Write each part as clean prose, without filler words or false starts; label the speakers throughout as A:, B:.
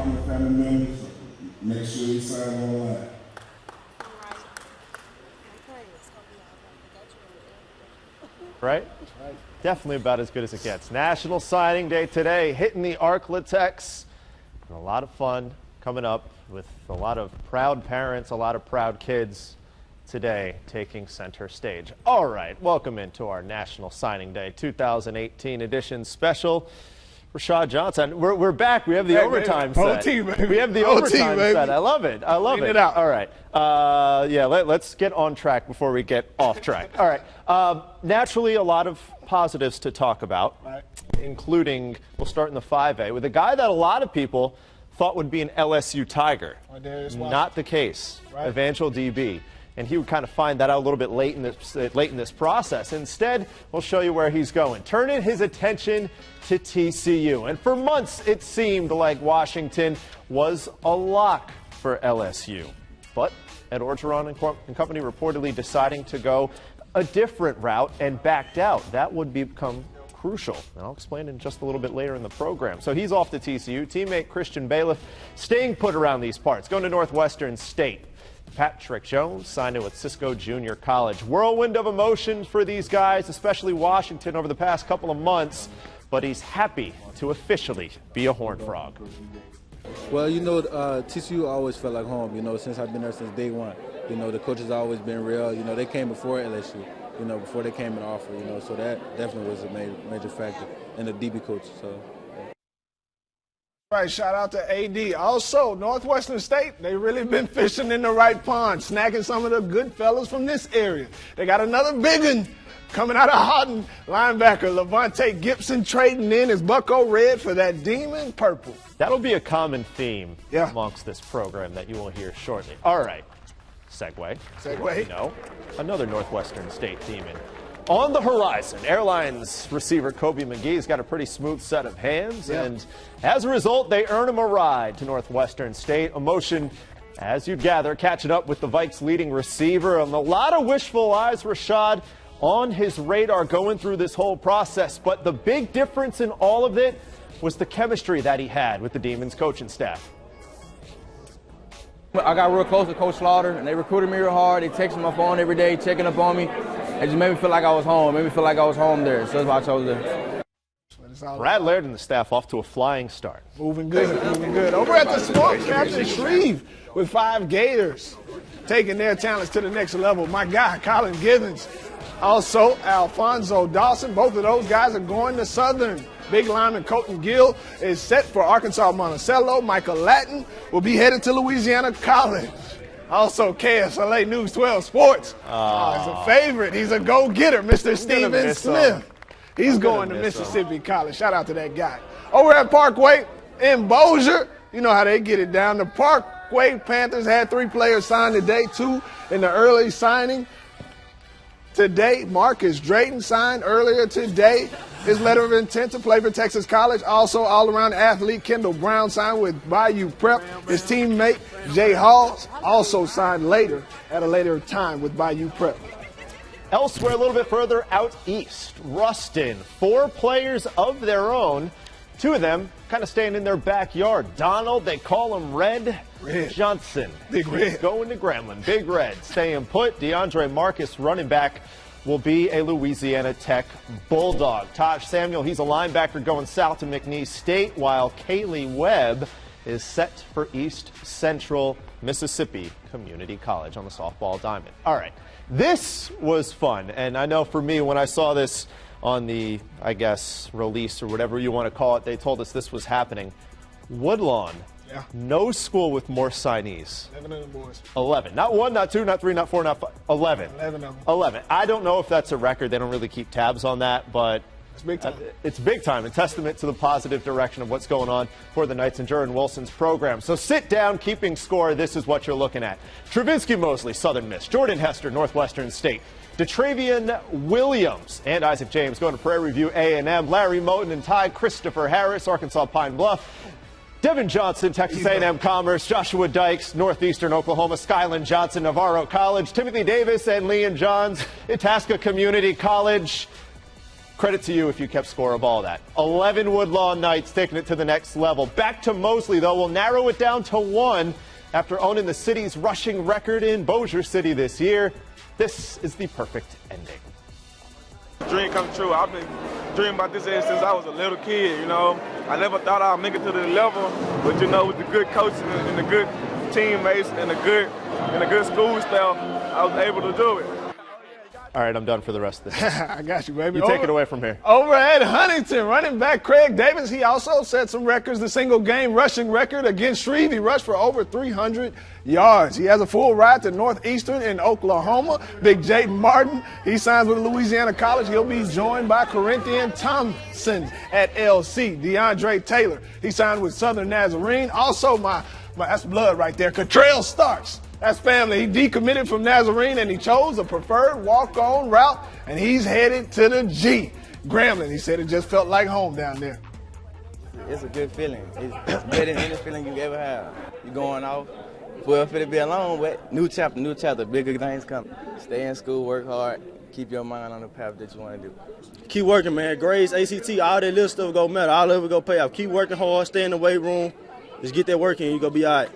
A: mom and family members, make sure you sign online.
B: Right? Definitely about as good as it gets. National Signing Day today, hitting the Arklatex. And a lot of fun coming up with a lot of proud parents, a lot of proud kids today taking center stage. All right, welcome into our National Signing Day 2018 edition special. Rashad Johnson, we're back. We have the overtime set. We have the overtime set. I love it. I love it. All right. Yeah, let's get on track before we get off track. All right. Naturally, a lot of positives to talk about, including, we'll start in the 5A, with a guy that a lot of people thought would be an LSU Tiger. Not the case. Evangel DB. And he would kind of find that out a little bit late in this process. Instead, we'll show you where he's going. Turning his attention to TCU. And for months, it seemed like Washington was a lock for LSU. But Ed Orgeron and company reportedly deciding to go a different route and backed out. That would become crucial. And I'll explain in just a little bit later in the program. So he's off to TCU. Teammate Christian Bailiff staying put around these parts, going to Northwestern State. Patrick Jones signed it with Cisco Junior College. Whirlwind of emotion for these guys, especially Washington, over the past couple of months. But he's happy to officially be a Horned Frog.
C: Well, you know, TCU always felt like home, you know, since I've been there since day one. You know, the coaches always been real. You know, they came before LSU, you know, before they came in offer, you know, so that definitely was a major factor. And the DB coach, so.
D: Right, shout out to AD. Also, Northwestern State, they really been fishing in the right pond, snacking some of the good fellas from this area. They got another big one coming out of Houghton, linebacker Levante Gibson trading in his Bucko red for that demon purple.
B: That'll be a common theme amongst this program that you will hear shortly. All right, segue. No, another Northwestern State demon. On the horizon, Airlines receiver Kobe McGee's got a pretty smooth set of hands, and as a result, they earn him a ride to Northwestern State. Emotion, as you'd gather, catching up with the Vikes' leading receiver, and a lot of wishful eyes, Rashad, on his radar going through this whole process. But the big difference in all of it was the chemistry that he had with the Demons coaching staff.
E: I got real close to Coach Slaughter, and they recruited me real hard. They texted my phone every day, checking up on me. It just made me feel like I was home. It made me feel like I was home there. So that's why I chose it.
B: Brad Laird and the staff off to a flying start.
D: Moving good, moving good. Over at the Swamp, Captain Shreve with 5 Gators taking their talents to the next level. My guy, Colin Givens. Also, Alfonso Dawson. Both of those guys are going to Southern. Big lineman Colton Gill is set for Arkansas Monticello. Michael Latin will be headed to Louisiana College. Also, KSLA News 12 Sports. He's a favorite. He's a go-getter, Mr. Steven Smith. He's going to Mississippi College. Shout out to that guy. Over at Parkway in Bossier, you know how they get it down. The Parkway Panthers had 3 players signed today, 2 in the early signing. Today, Marcus Drayton signed earlier today his letter of intent to play for Texas College. Also, all-around athlete Kendall Brown signed with Bayou Prep. His teammate Jay Hall also signed later at a later time with Bayou Prep.
B: Elsewhere, a little bit further out east, Ruston, 4 players of their own. 2 of them kind of staying in their backyard. Donald, they call him Red. Johnson.
D: Big Red.
B: Going to Grambling. Big Red staying put. DeAndre Marcus, running back, will be a Louisiana Tech Bulldog. Taj Samuel, he's a linebacker going south to McNeese State, while Kaylee Webb is set for East Central Mississippi Community College on the softball diamond. All right, this was fun, and I know for me when I saw this on the, I guess, release or whatever you want to call it, they told us this was happening. Woodlawn. No school with more signees.
D: 11 of them boys.
B: 11. Not 1, not 2, not 3, not 4, not 5. 11.
D: 11 of them.
B: 11. I don't know if that's a record. They don't really keep tabs on that, but
D: it's big time.
B: It's big time. A testament to the positive direction of what's going on for the Knights and Jordan Wilson's program. So sit down, keeping score. This is what you're looking at. Travinsky Mosley, Southern Miss. Jordan Hester, Northwestern State. DeTravian Williams and Isaac James going to Prairie View A&M. Larry Moten and Ty Christopher Harris, Arkansas Pine Bluff. Devin Johnson, Texas A&M Commerce. Joshua Dykes, Northeastern Oklahoma. Skyland Johnson, Navarro College. Timothy Davis and Leon Johns, Itasca Community College. Credit to you if you kept score of all that. 11 Woodlawn Knights taking it to the next level. Back to Mosley, though. We'll narrow it down to 1 after owning the city's rushing record in Bossier City this year. This is the perfect ending.
F: Dream come true. I've been dreaming about this since I was a little kid, you know. I never thought I'd make it to the level, but you know, with the good coaching and the good teammates and the good school staff, I was able to do it.
B: All right, I'm done for the rest of this.
D: I got you, baby.
B: You take it away from here.
D: Over at Huntington, running back Craig Davis, he also set some records. The single-game rushing record against Shreve. He rushed for over 300 yards. He has a full ride to Northeastern in Oklahoma. Big Jayden Martin, he signs with Louisiana College. He'll be joined by Corinthian Thompson at LC. DeAndre Taylor, he signed with Southern Nazarene. Also, that's blood right there. Catrell Starks. That's family. He decommitted from Nazarene and he chose a preferred walk-on route, and he's headed to the G. Grambling, he said it just felt like home down there.
E: It's a good feeling. It's better than any feeling you ever have. You're going off. Well, if it'll be a long way, new chapter, bigger things coming. Stay in school, work hard, keep your mind on the path that you want to do.
G: Keep working, man. Grades, ACT, all that little stuff go matter. All of it go pay off. Keep working hard, stay in the weight room. Just get that work in, you're going to be all right.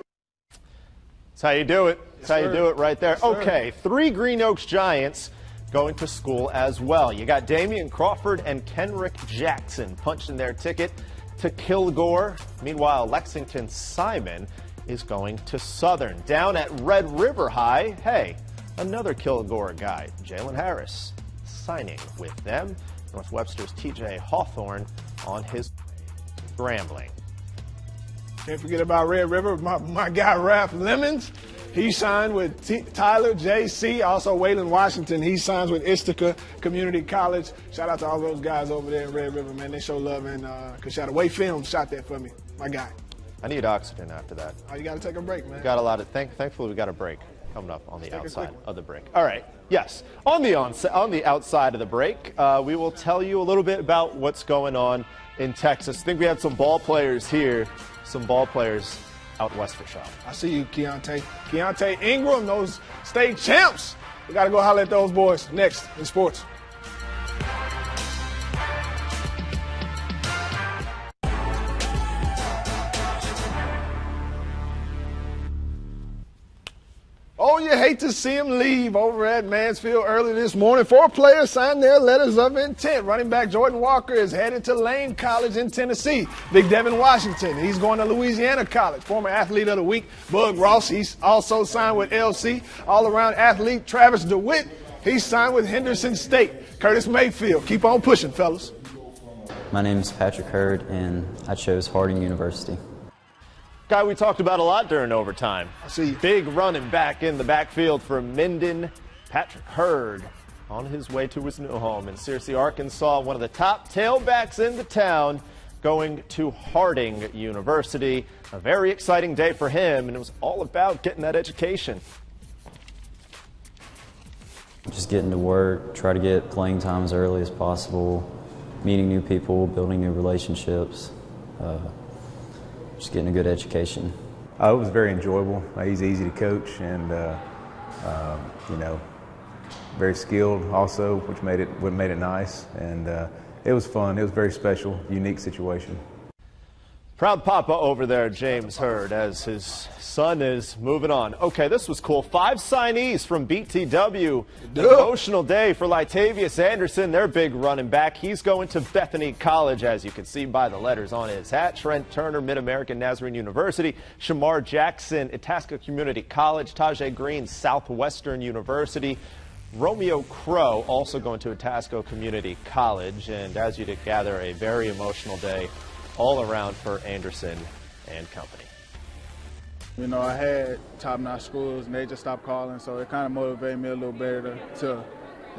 B: That's how you do it. That's how you do it right there. Okay, 3 Green Oaks Giants going to school as well. You got Damian Crawford and Kenrick Jackson punching their ticket to Kilgore. Meanwhile, Lexington Simon is going to Southern. Down at Red River High, hey, another Kilgore guy, Jalen Harris, signing with them. North Webster's TJ Hawthorne on his Grambling.
D: Can't forget about Red River. My guy, Raph Lemons, he signed with Tyler J.C. Also, Waylon Washington, he signs with Ithaca Community College. Shout out to all those guys over there in Red River, man. They show love, and Way Films shot that for me, my guy.
B: I need oxygen after that.
D: Oh, you got to take a break, man.
B: Got a lot of, thankfully we got a break coming up on the outside of the break. All right, yes. On the outside of the break, we will tell you a little bit about what's going on in Texas. I think we have some ball players here. Some ball players out west for Shaw.
D: I see you, Keontae. Keontae Ingram, those state champs. We got to go holler at those boys next in sports. Oh, you hate to see him leave over at Mansfield early this morning. 4 players signed their letters of intent. Running back Jordan Walker is headed to Lane College in Tennessee. Big Devin Washington, he's going to Louisiana College. Former Athlete of the Week, Bug Ross, he's also signed with LC. All-around athlete Travis DeWitt, he's signed with Henderson State. Curtis Mayfield, keep on pushing, fellas.
H: My name is Patrick Hurd, and I chose Harding University.
B: Guy we talked about a lot during overtime.
D: I see.
B: Big running back in the backfield for Minden, Patrick Hurd, on his way to his new home in Searcy, Arkansas. One of the top tailbacks in the town, going to Harding University. A very exciting day for him, and it was all about getting that education.
H: Just getting to work, try to get playing time as early as possible, meeting new people, building new relationships. Just getting a good education.
I: It was very enjoyable. He's easy to coach and, very skilled also, which made it nice. And it was fun. It was very special, unique situation.
B: Proud papa over there, James Hurd, as his son is moving on. Okay, this was cool. 5 signees from BTW. Emotional day for Latavius Anderson, their big running back. He's going to Bethany College, as you can see by the letters on his hat. Trent Turner, Mid-American Nazarene University. Shamar Jackson, Itasca Community College. Tajay Green, Southwestern University. Romeo Crow also going to Itasca Community College. And as you'd gather, a very emotional day all around for Anderson and company.
C: You know, I had top-notch schools, and they just stopped calling, so it kind of motivated me a little better to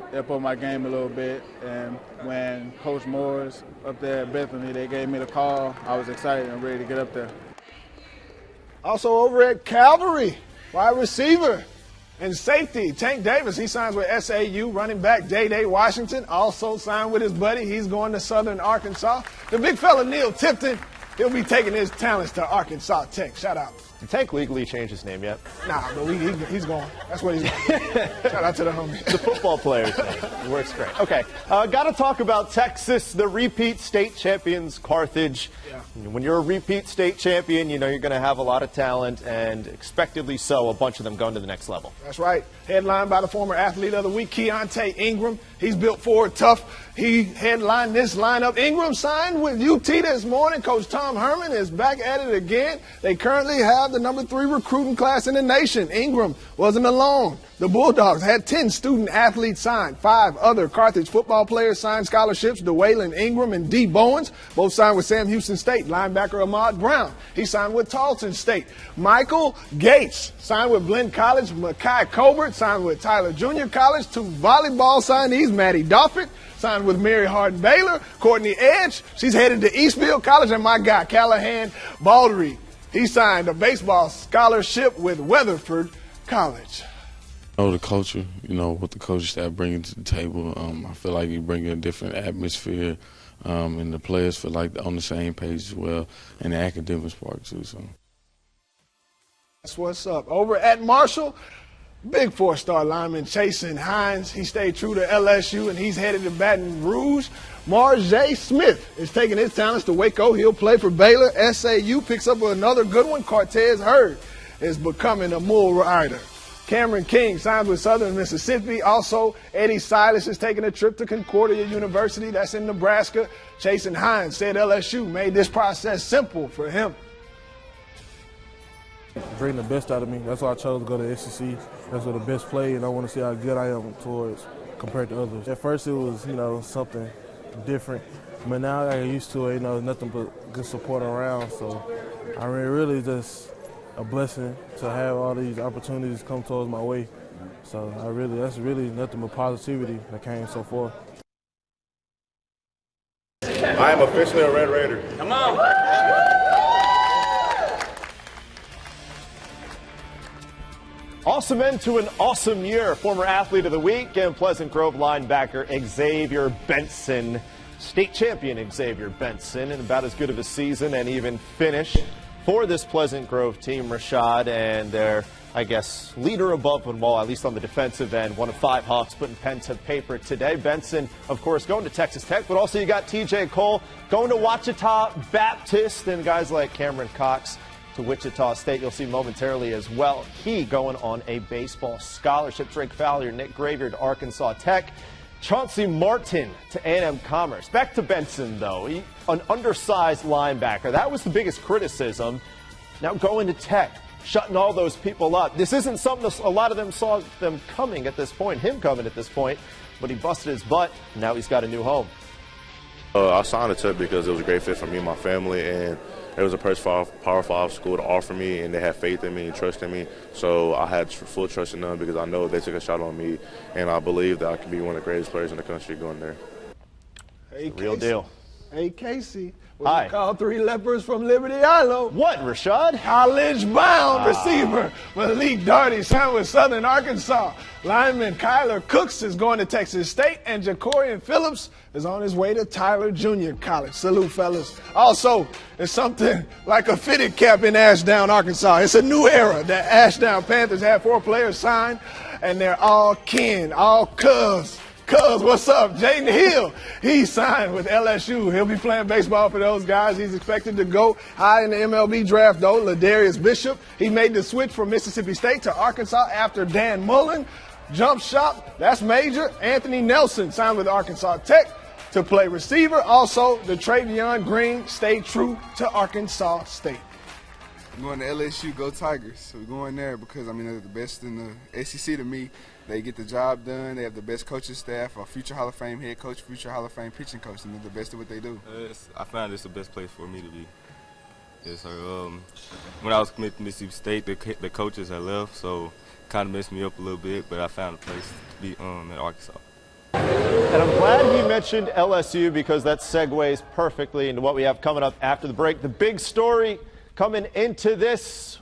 C: step up my game a little bit. And when Coach Moore's up there at Bethany, they gave me the call, I was excited and ready to get up there.
D: Also over at Calvary, wide receiver and safety, Tank Davis, he signs with SAU. Running back Day-Day Washington also signed with his buddy. He's going to Southern Arkansas. The big fella Neil Tipton, He'll be taking his talents to Arkansas Tech. Shout out.
B: Did Tank legally change his name yet?
D: Nah, but he's going. That's what he's going. Shout out to the homie.
B: The football player's name. It works great. Okay, got to talk about Texas, the repeat state champions, Carthage.
D: Yeah.
B: When you're a repeat state champion, you know you're going to have a lot of talent, and expectedly so, a bunch of them going to the next level.
D: That's right. Headlined by the former athlete of the week, Keontae Ingram. He's built forward tough. He headlined this lineup. Ingram signed with UT this morning. Coach Tom Herman is back at it again. They currently have the number 3 recruiting class in the nation. Ingram wasn't alone. The Bulldogs had 10 student athletes signed. 5 other Carthage football players signed scholarships. DeWaylen Ingram and D. Bowens both signed with Sam Houston State. Linebacker Ahmad Brown, he signed with Tarleton State. Michael Gates signed with Blinn College. Makai Colbert signed with Tyler Junior College. 2 volleyball signees, Maddie Doffett signed with Mary Hardin Baylor. Courtney Edge, she's headed to Eastville College. And my guy, Callahan Baldry, he signed a baseball scholarship with Weatherford College.
J: The culture, what the coaching staff bringing to the table, I feel like you bring a different atmosphere, and the players feel like they're on the same page as well, and the academics part too. So
D: that's what's up. Over at Marshall, big 4-star lineman Chasen Hines, he stayed true to LSU, and he's headed to Baton Rouge. Marjay Smith is taking his talents to Waco. He'll play for Baylor. SAU picks up another good one. Cortez Hurd is becoming a mule rider. Cameron King signed with Southern Mississippi. Also, Eddie Silas is taking a trip to Concordia University. That's in Nebraska. Chasen Hines said LSU made this process simple for him.
K: Bring the best out of me. That's why I chose to go to SEC. That's where the best play, and I want to see how good I am compared to others. At first it was, something different. But now I got used to it, nothing but good support around. So I really just a blessing to have all these opportunities come towards my way. So that's really nothing but positivity that came so far.
L: I am officially a Red Raider.
M: Come on.
B: Awesome end to an awesome year. Former athlete of the week and Pleasant Grove linebacker Xavier Benson. State champion Xavier Benson, and about as good of a season and even finish for this Pleasant Grove team, Rashad, and their, leader above them all, at least on the defensive end. One of 5 Hawks putting pen to paper today. Benson, of course, going to Texas Tech, but also you got TJ Cole going to Ouachita Baptist, and guys like Cameron Cox to Wichita State. You'll see momentarily as well. He going on a baseball scholarship. Drake Fowler, Nick Gravier to Arkansas Tech. Chauncey Martin to A&M Commerce. Back to Benson, though. An undersized linebacker. That was the biggest criticism. Now going to Tech, shutting all those people up. This isn't something a lot of them saw them coming at this point, him coming at this point, but he busted his butt, and now he's got a new home.
L: I signed at Tech because it was a great fit for me and my family, and it was a Power 5 school to offer me, and they had faith in me and trust in me. So I had full trust in them because I know they took a shot on me, and I believe that I can be one of the greatest players in the country going there.
D: Hey,
B: real deal.
D: Hey, Casey.
B: Hi.
D: We call 3 lepers from Liberty Island.
B: What, Rashad?
D: College-bound receiver Malik Darty signed with Southern Arkansas. Lineman Kyler Cooks is going to Texas State, and Jacorian Phillips is on his way to Tyler Junior College. Salute, fellas. Also, it's something like a fitted cap in Ashdown, Arkansas. It's a new era. The Ashdown Panthers have 4 players signed, and they're all kin, all cuz. Cuz, what's up? Jaden Hill, he signed with LSU. He'll be playing baseball for those guys. He's expected to go high in the MLB draft, though. Ladarius Bishop, he made the switch from Mississippi State to Arkansas after Dan Mullen. Jump shot, that's major. Anthony Nelson signed with Arkansas Tech to play receiver. Also, the Travion Green stayed true to Arkansas State.
N: I'm going to LSU, go Tigers. So we're going there because, they're the best in the SEC to me. They get the job done. They have the best coaching staff, a future Hall of Fame head coach, future Hall of Fame pitching coach, and they're the best at what they do.
O: I found this the best place for me to be. Yes, sir. When I was committed to Mississippi State, the coaches had left, so kind of messed me up a little bit, but I found a place to be at Arkansas.
B: And I'm glad he mentioned LSU because that segues perfectly into what we have coming up after the break. The big story coming into this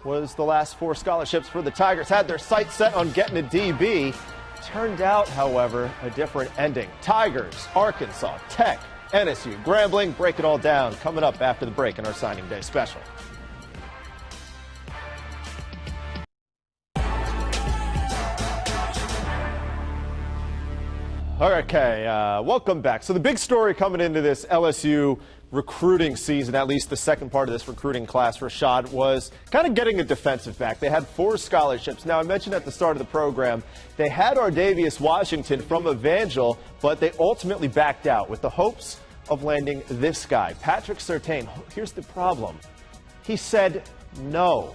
B: was the last 4 scholarships for the Tigers. Had their sights set on getting a DB. Turned out, however, a different ending. Tigers, Arkansas, Tech, NSU, Grambling. Break it all down coming up after the break in our signing day special. Okay, welcome back. So the big story coming into this LSU recruiting season, at least the second part of this recruiting class, Rashad, was kind of getting a defensive back. They had 4 scholarships. Now, I mentioned at the start of the program, they had Ardavius Washington from Evangel, but they ultimately backed out with the hopes of landing this guy, Patrick Surtain. Here's the problem. He said no.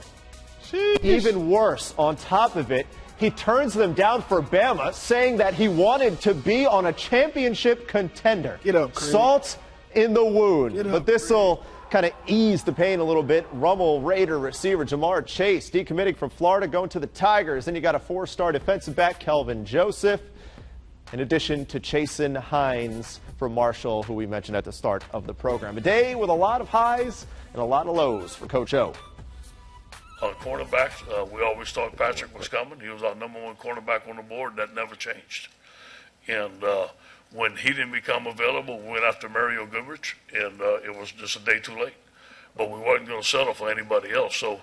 B: Jeez. Even worse, on top of it, he turns them down for Bama, saying that he wanted to be on a championship contender.
D: Get up, Craig.
B: Salt in the wound. But this will kind of ease the pain a little bit. Rummel Raider receiver Jamar Chase decommitting from Florida, going to the Tigers. Then you got a 4-star defensive back, Kelvin Joseph, in addition to Chasen Hines from Marshall, who we mentioned at the start of the program. A day with a lot of highs and a lot of lows for Coach O.
M: Cornerbacks, we always thought Patrick was coming. He was our #1 cornerback on the board. That never changed. And when he didn't become available, we went after Mario Goodrich, and it was just a day too late. But we weren't going to settle for anybody else. So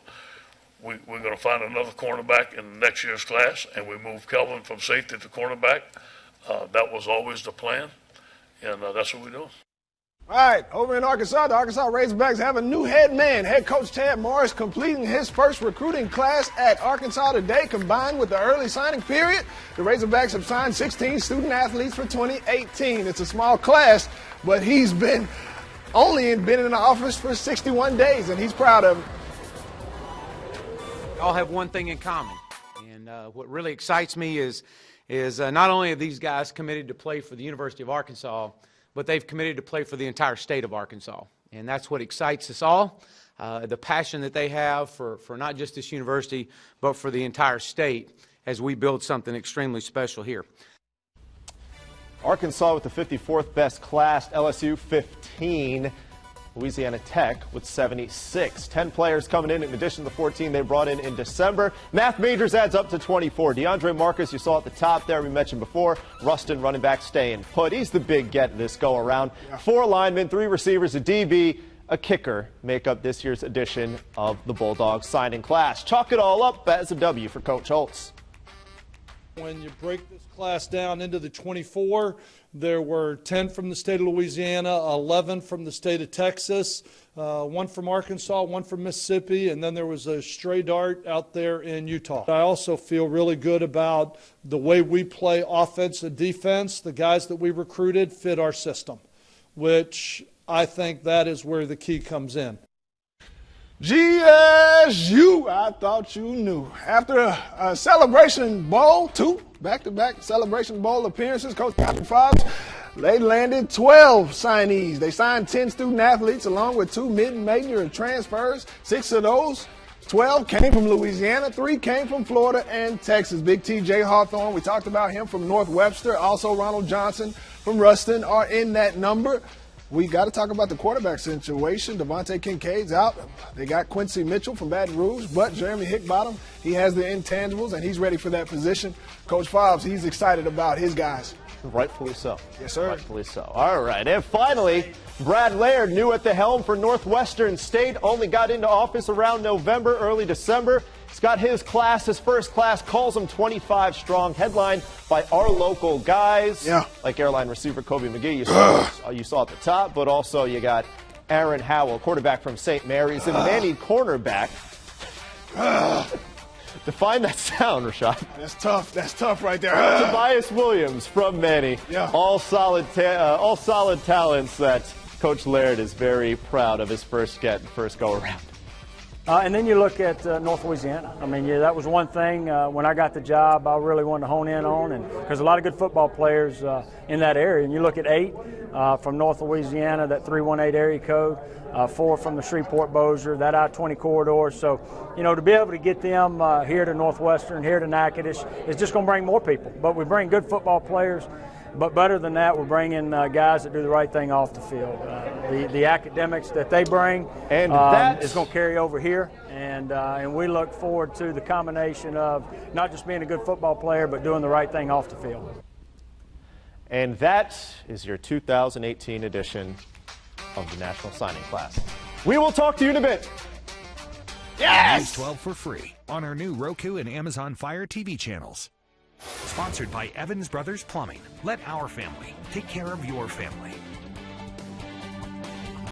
M: we're going to find another cornerback in next year's class, and we moved Kelvin from safety to cornerback. That was always the plan, and that's what we're doing.
D: All right, over in Arkansas, the Arkansas Razorbacks have a new head man. Head coach Tad Morris completing his first recruiting class at Arkansas today, combined with the early signing period. The Razorbacks have signed 16 student athletes for 2018. It's a small class, but he's been in the office for 61 days, and he's proud of it.
P: All have one thing in common, and what really excites me is not only are these guys committed to play for the University of Arkansas, but they've committed to play for the entire state of Arkansas. And that's what excites us all, the passion that they have for not just this university, but for the entire state as we build something extremely special here.
B: Arkansas with the 54th best class, LSU 15. Louisiana Tech with 76. 10 players coming in addition to the 14 they brought in December. Math majors adds up to 24. DeAndre Marcus, you saw at the top there, we mentioned before. Rustin, running back, staying put. He's the big get this go-around. 4 linemen, 3 receivers, a DB, a kicker make up this year's edition of the Bulldogs signing class. Chalk it all up as a W for Coach Holtz.
Q: When you break this class down into the 24, there were 10 from the state of Louisiana, 11 from the state of Texas, 1 from Arkansas, 1 from Mississippi, and then there was a stray dart out there in Utah. I also feel really good about the way we play offense and defense. The guys that we recruited fit our system, which I think that is where the key comes in.
D: GSU, I thought you knew. After a Celebration Bowl, 2 back-to-back Celebration Bowl appearances, Coach Patrick Fobbs, they landed 12 signees. They signed 10 student athletes along with 2 mid-major transfers. 6 of those, 12 came from Louisiana, 3 came from Florida and Texas. Big T.J. Hawthorne, we talked about him from North Webster. Also Ronald Johnson from Ruston are in that number. We got to talk about the quarterback situation. Devontae Kincaid's out. They got Quincy Mitchell from Baton Rouge, but Jeremy Hickbottom, he has the intangibles, and he's ready for that position. Coach Fobbs, he's excited about his guys.
B: Rightfully so.
D: Yes, sir.
B: Rightfully so. All right. And finally, Brad Laird, new at the helm for Northwestern State, only got into office around November, early December. He's got his class, his first class, calls him 25 strong, headlined by our local guys, like airline receiver Kobe McGee, you saw at the top, but also you got Aaron Howell, quarterback from St. Mary's, and Manny, cornerback. Define that sound, Rashad.
D: That's tough right there.
B: Tobias Williams from Manny. All solid talents that Coach Laird is very proud of his first go-around.
R: And then you look at North Louisiana. I mean, that was one thing when I got the job I really wanted to hone in on, and there's a lot of good football players in that area. And you look at 8 from North Louisiana, that 318 area code, 4 from the Shreveport-Bossier, that I-20 corridor. So, to be able to get them here to Northwestern, here to Natchitoches, is just going to bring more people. But we bring good football players. But better than that, we're bringing guys that do the right thing off the field. The academics that they bring
B: and that
R: is going to carry over here, and we look forward to the combination of not just being a good football player, but doing the right thing off the field.
B: And that is your 2018 edition of the National Signing Class. We will talk to you in a bit.
S: Yes! Use 12 for free on our new Roku and Amazon Fire TV channels. Sponsored by Evans Brothers Plumbing. Let our family take care of your family.